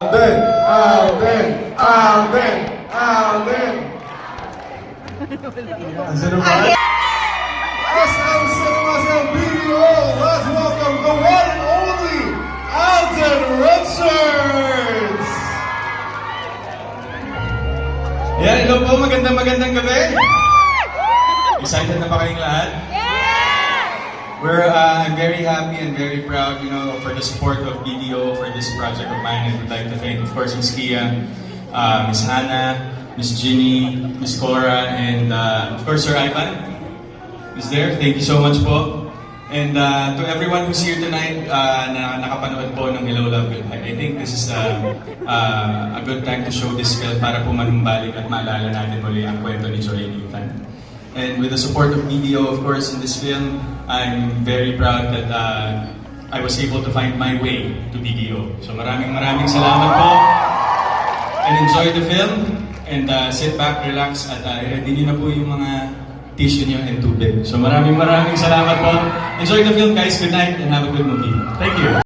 Amen, amen, amen, amen. Sino ba? SM Cinemas and BDO, let's welcome the one and only Alden Richards! Yan, hello po, magandang gabi. Excited na ba kayong lahat? I'm very happy and very proud, for the support of BDO for this project of mine. And would like to thank, of course, Ms. Kia, Ms. Hannah, Ms. Ginny, Ms. Cora, and of course, Sir Ivan is there. Thank you so much po. And to everyone who's here tonight na nakapanood po ng Hello Love Goodbye, I think this is a good time to show this film para po manumbalik at maalala natin muli ang kwento ni Joy and Ethan. And with the support of BDO, of course, in this film, I'm very proud that I was able to find my way to BDO. So maraming salamat po. And enjoy the film. And sit back, relax, at ready nyo na po yung mga tissue nyo and tubig. So maraming salamat po. Enjoy the film, guys. Good night and have a good movie. Thank you.